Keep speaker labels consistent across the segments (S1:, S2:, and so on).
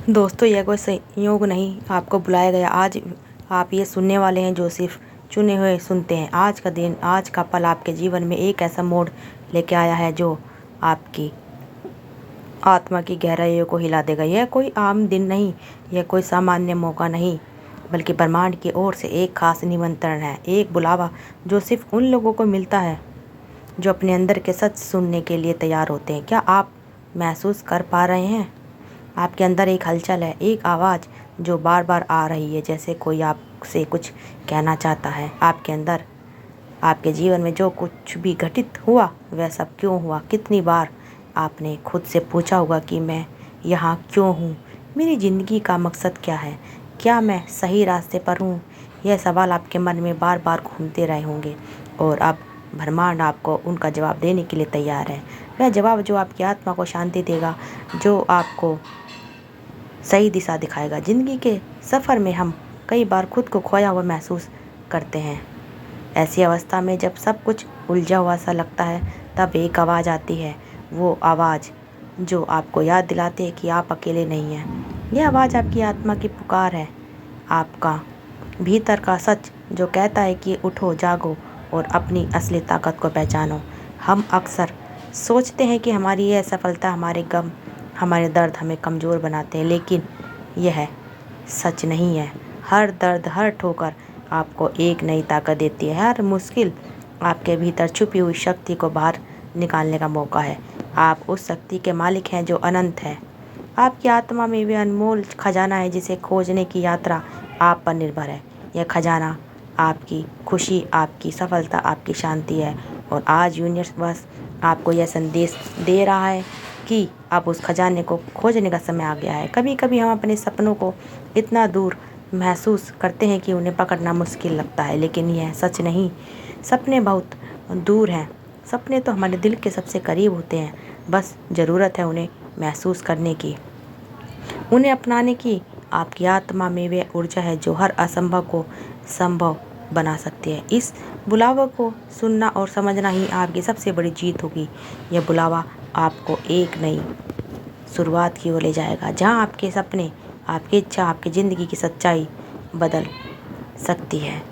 S1: दोस्तों, यह कोई संयोग नहीं आपको बुलाया गया। आज आप ये सुनने वाले हैं जो सिर्फ चुने हुए सुनते हैं। आज का दिन, आज का पल आपके जीवन में एक ऐसा मोड़ लेके आया है जो आपकी आत्मा की गहराइयों को हिला देगा। यह कोई आम दिन नहीं, यह कोई सामान्य मौका नहीं, बल्कि ब्रह्मांड की ओर से एक खास निमंत्रण है, एक बुलावा जो सिर्फ उन लोगों को मिलता है जो अपने अंदर के सच सुनने के लिए तैयार होते हैं। क्या आप महसूस कर पा रहे हैं? आपके अंदर एक हलचल है, एक आवाज़ जो बार बार आ रही है, जैसे कोई आपसे कुछ कहना चाहता है। आपके अंदर, आपके जीवन में जो कुछ भी घटित हुआ वह सब क्यों हुआ? कितनी बार आपने खुद से पूछा होगा कि मैं यहाँ क्यों हूँ? मेरी ज़िंदगी का मकसद क्या है? क्या मैं सही रास्ते पर हूँ? यह सवाल आपके मन में बार बार घूमते रहे होंगे और अब ब्रह्मांड आपको उनका जवाब देने के लिए तैयार है। वह जवाब जो आपकी आत्मा को शांति देगा, जो आपको सही दिशा दिखाएगा। ज़िंदगी के सफ़र में हम कई बार खुद को खोया हुआ महसूस करते हैं। ऐसी अवस्था में जब सब कुछ उलझा हुआ सा लगता है, तब एक आवाज़ आती है। वो आवाज़ जो आपको याद दिलाती है कि आप अकेले नहीं हैं। यह आवाज़ आपकी आत्मा की पुकार है, आपका भीतर का सच जो कहता है कि उठो, जागो और अपनी असली ताकत को पहचानो। हम अक्सर सोचते हैं कि हमारी यह सफलता, हमारे गम, हमारे दर्द हमें कमज़ोर बनाते हैं, लेकिन यह सच नहीं है। हर दर्द, हर ठोकर आपको एक नई ताकत देती है। हर मुश्किल आपके भीतर छुपी हुई शक्ति को बाहर निकालने का मौका है। आप उस शक्ति के मालिक हैं जो अनंत है। आपकी आत्मा में वे अनमोल खजाना है जिसे खोजने की यात्रा आप पर निर्भर है। यह खजाना आपकी खुशी, आपकी सफलता, आपकी शांति है। और आज यूनिवर्स आपको यह संदेश दे रहा है कि अब उस खजाने को खोजने का समय आ गया है। कभी कभी हम अपने सपनों को इतना दूर महसूस करते हैं कि उन्हें पकड़ना मुश्किल लगता है, लेकिन यह सच नहीं। सपने बहुत दूर हैं। सपने तो हमारे दिल के सबसे करीब होते हैं। बस ज़रूरत है उन्हें महसूस करने की, उन्हें अपनाने की। आपकी आत्मा में वे ऊर्जा है जो हर असंभव को संभव बना सकती है। इस बुलावा को सुनना और समझना ही आपकी सबसे बड़ी जीत होगी। यह बुलावा आपको एक नई शुरुआत की ओर ले जाएगा, जहां आपके सपने, आपकी इच्छा, आपकी ज़िंदगी की सच्चाई बदल सकती है।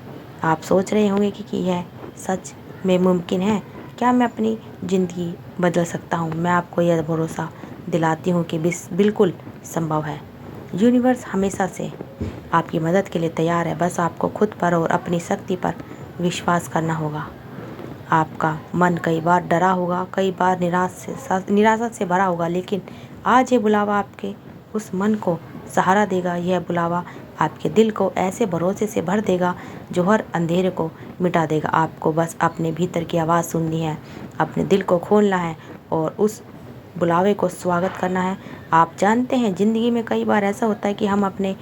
S1: आप सोच रहे होंगे कि यह सच में मुमकिन है। क्या मैं अपनी ज़िंदगी बदल सकता हूँ? मैं आपको यह भरोसा दिलाती हूँ कि बिल्कुल संभव है। यूनिवर्स हमेशा से आपकी मदद के लिए तैयार है। बस आपको खुद पर और अपनी शक्ति पर विश्वास करना होगा। आपका मन कई बार डरा होगा, कई बार निराशा से भरा होगा, लेकिन आज ये बुलावा आपके उस मन को सहारा देगा। यह बुलावा आपके दिल को ऐसे भरोसे से भर देगा जो हर अंधेरे को मिटा देगा। आपको बस अपने भीतर की आवाज़ सुननी है, अपने दिल को खोलना है और उस बुलावे को स्वागत करना है। आप जानते हैं, ज़िंदगी में कई बार ऐसा होता है कि हम अपने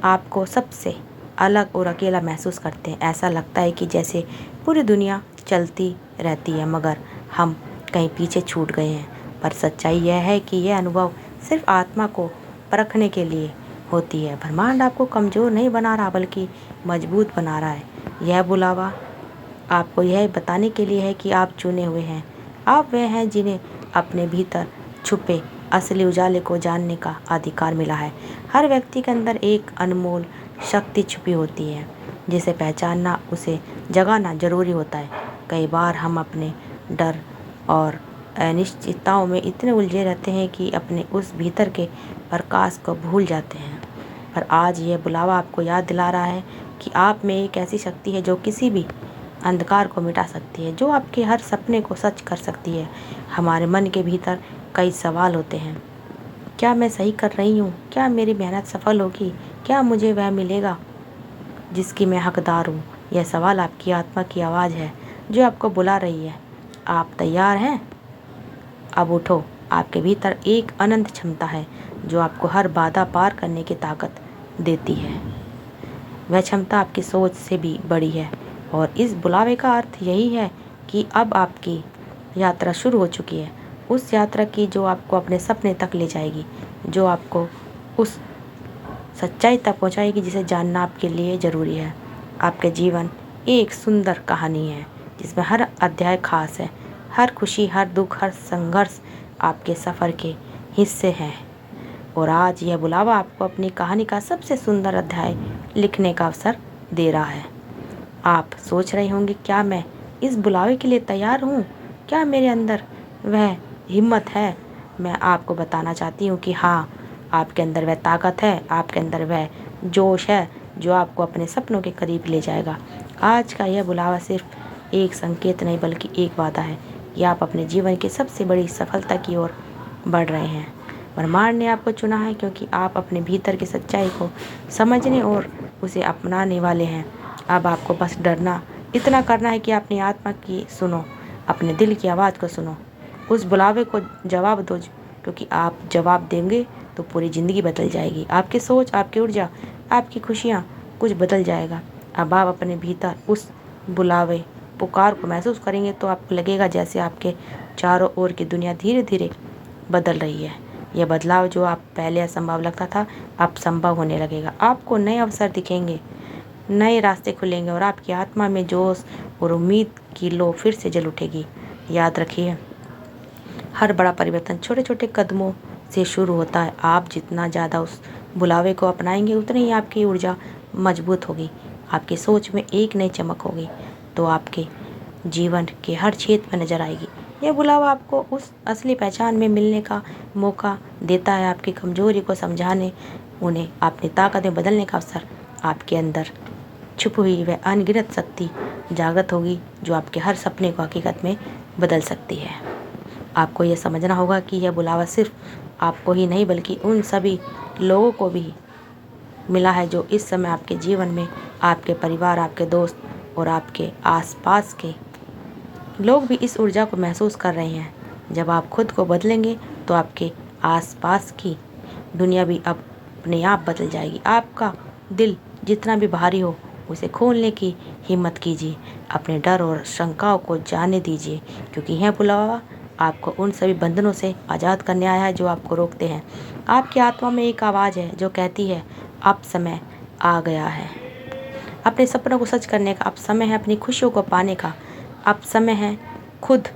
S1: आप को सबसे अलग और अकेला महसूस करते हैं। ऐसा लगता है कि जैसे पूरी दुनिया चलती रहती है, मगर हम कहीं पीछे छूट गए हैं। पर सच्चाई यह है कि यह अनुभव सिर्फ आत्मा को परखने के लिए होती है। ब्रह्मांड आपको कमज़ोर नहीं बना रहा, बल्कि मजबूत बना रहा है। यह बुलावा आपको यह बताने के लिए है कि आप चुने हुए हैं। आप वह हैं जिन्हें अपने भीतर छुपे असली उजाले को जानने का अधिकार मिला है। हर व्यक्ति के अंदर एक अनमोल शक्ति छुपी होती है, जिसे पहचानना, उसे जगाना जरूरी होता है। कई बार हम अपने डर और अनिश्चितताओं में इतने उलझे रहते हैं कि अपने उस भीतर के प्रकाश को भूल जाते हैं। पर आज यह बुलावा आपको याद दिला रहा है कि आप में एक ऐसी शक्ति है जो किसी भी अंधकार को मिटा सकती है, जो आपके हर सपने को सच कर सकती है। हमारे मन के भीतर कई सवाल होते हैं। क्या मैं सही कर रही हूँ? क्या मेरी मेहनत सफल होगी? क्या मुझे वह मिलेगा जिसकी मैं हकदार हूँ? यह सवाल आपकी आत्मा की आवाज़ है जो आपको बुला रही है। आप तैयार हैं? अब उठो। आपके भीतर एक अनंत क्षमता है जो आपको हर बाधा पार करने की ताकत देती है। वह क्षमता आपकी सोच से भी बड़ी है और इस बुलावे का अर्थ यही है कि अब आपकी यात्रा शुरू हो चुकी है। उस यात्रा की जो आपको अपने सपने तक ले जाएगी, जो आपको उस सच्चाई तक पहुंचाएगी जिसे जानना आपके लिए ज़रूरी है। आपके जीवन एक सुंदर कहानी है जिसमें हर अध्याय खास है। हर खुशी, हर दुख, हर संघर्ष आपके सफ़र के हिस्से हैं। और आज यह बुलावा आपको अपनी कहानी का सबसे सुंदर अध्याय लिखने का अवसर दे रहा है। आप सोच रहे होंगे, क्या मैं इस बुलावे के लिए तैयार हूँ? क्या मेरे अंदर वह हिम्मत है? मैं आपको बताना चाहती हूँ कि हाँ, आपके अंदर वह ताकत है, आपके अंदर वह जोश है जो आपको अपने सपनों के करीब ले जाएगा। आज का यह बुलावा सिर्फ एक संकेत नहीं बल्कि एक वादा है कि आप अपने जीवन की सबसे बड़ी सफलता की ओर बढ़ रहे हैं। ब्रह्मांड ने आपको चुना है क्योंकि आप अपने भीतर की सच्चाई को समझने और उसे अपनाने वाले हैं। अब आपको बस डरना इतना करना है कि अपनी आत्मा की सुनो, अपने दिल की आवाज़ को सुनो, उस बुलावे को जवाब दो, क्योंकि आप जवाब देंगे तो पूरी ज़िंदगी बदल जाएगी। आपकी सोच, आपकी ऊर्जा, आपकी खुशियाँ, कुछ बदल जाएगा। अब आप अपने भीतर उस बुलावे पुकार को महसूस करेंगे तो आपको लगेगा जैसे आपके चारों ओर की दुनिया धीरे धीरे बदल रही है। यह बदलाव जो आप पहले असंभव लगता था अब संभव होने लगेगा। आपको नए अवसर दिखेंगे, नए रास्ते खुलेंगे और आपकी आत्मा में जोश और उम्मीद की लो फिर से जल उठेगी। याद रखिए, हर बड़ा परिवर्तन छोटे छोटे कदमों से शुरू होता है। आप जितना ज़्यादा उस बुलावे को अपनाएंगे उतनी ही आपकी ऊर्जा मजबूत होगी, आपकी सोच में एक नई चमक होगी तो आपके जीवन के हर क्षेत्र में नजर आएगी। यह बुलावा आपको उस असली पहचान में मिलने का मौका देता है, आपकी कमजोरी को समझाने, उन्हें अपनी ताकत में बदलने का अवसर। आपके अंदर छुप हुई वह अनगिनत शक्ति जागृत होगी जो आपके हर सपने को हकीकत में बदल सकती है। आपको यह समझना होगा कि यह बुलावा सिर्फ आपको ही नहीं बल्कि उन सभी लोगों को भी मिला है जो इस समय आपके जीवन में, आपके परिवार, आपके दोस्त और आपके आसपास के लोग भी इस ऊर्जा को महसूस कर रहे हैं। जब आप खुद को बदलेंगे तो आपके आसपास की दुनिया भी अपने आप बदल जाएगी। आपका दिल जितना भी भारी हो उसे खोलने की हिम्मत कीजिए, अपने डर और शंकाओं को जाने दीजिए, क्योंकि यह बुलावा आपको उन सभी बंधनों से आज़ाद करने आया है जो आपको रोकते हैं। आपकी आत्मा में एक आवाज़ है जो कहती है, अब समय आ गया है अपने सपनों को सच करने का, अब समय है अपनी खुशियों को पाने का, अब समय है खुद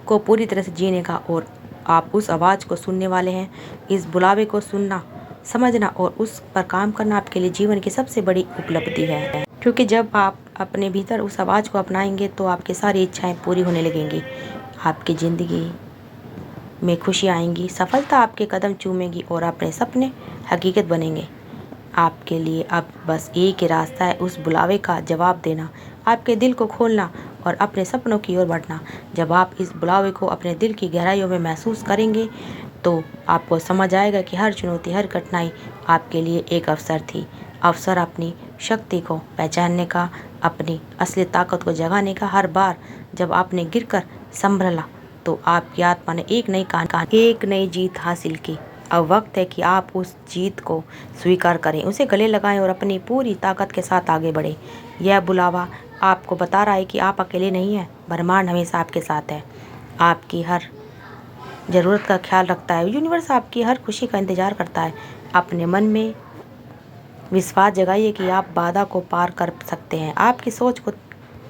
S1: को पूरी तरह से जीने का। और आप उस आवाज़ को सुनने वाले हैं। इस बुलावे को सुनना, समझना और उस पर काम करना आपके लिए जीवन की सबसे बड़ी उपलब्धि है, क्योंकि जब आप अपने भीतर उस आवाज़ को अपनाएंगे तो आपकी सारी इच्छाएं पूरी होने लगेंगी। आपकी ज़िंदगी में खुशी आएंगी, सफलता आपके कदम चूमेगी और अपने सपने हकीकत बनेंगे। आपके लिए अब बस एक ही रास्ता है, उस बुलावे का जवाब देना, आपके दिल को खोलना और अपने सपनों की ओर बढ़ना। जब आप इस बुलावे को अपने दिल की गहराइयों में महसूस करेंगे तो आपको समझ आएगा कि हर चुनौती, हर कठिनाई आपके लिए एक अवसर थी। अवसर अपनी शक्ति को पहचानने का, अपनी असली ताकत को जगाने का। हर बार जब आपने गिरकर संभला तो आपकी आत्मा ने एक नई जीत हासिल की। अब वक्त है कि आप उस जीत को स्वीकार करें, उसे गले लगाएं और अपनी पूरी ताकत के साथ आगे बढ़ें। यह बुलावा आपको बता रहा है कि आप अकेले नहीं हैं, ब्रह्मांड हमेशा आपके साथ है, आपकी हर ज़रूरत का ख्याल रखता है। यूनिवर्स आपकी हर खुशी का इंतज़ार करता है। अपने मन में विश्वास जगाइए कि आप बाधा को पार कर सकते हैं। आपकी सोच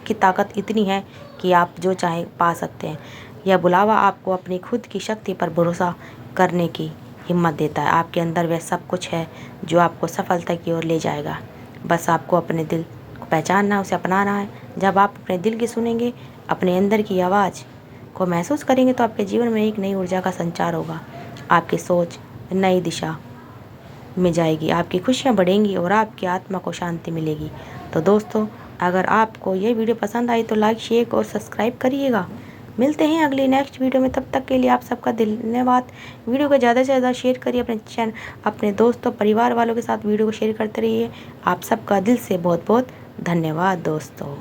S1: की ताकत इतनी है कि आप जो चाहें पा सकते हैं। यह बुलावा आपको अपनी खुद की शक्ति पर भरोसा करने की हिम्मत देता है। आपके अंदर वह सब कुछ है जो आपको सफलता की ओर ले जाएगा। बस आपको अपने दिल को पहचानना, उसे अपनाना है। जब आप अपने दिल की सुनेंगे, अपने अंदर की आवाज़ को महसूस करेंगे तो आपके जीवन में एक नई ऊर्जा का संचार होगा। आपकी सोच नई दिशा में जाएगी, आपकी खुशियाँ बढ़ेंगी और आपकी आत्मा को शांति मिलेगी। तो दोस्तों, अगर आपको ये वीडियो पसंद आई तो लाइक, शेयर और सब्सक्राइब करिएगा। मिलते हैं अगली नेक्स्ट वीडियो में, तब तक के लिए आप सबका धन्यवाद। वीडियो को ज़्यादा से ज़्यादा शेयर करिए, अपने चैनल, अपने दोस्तों, परिवार वालों के साथ वीडियो को शेयर करते रहिए। आप सबका दिल से बहुत बहुत धन्यवाद दोस्तों।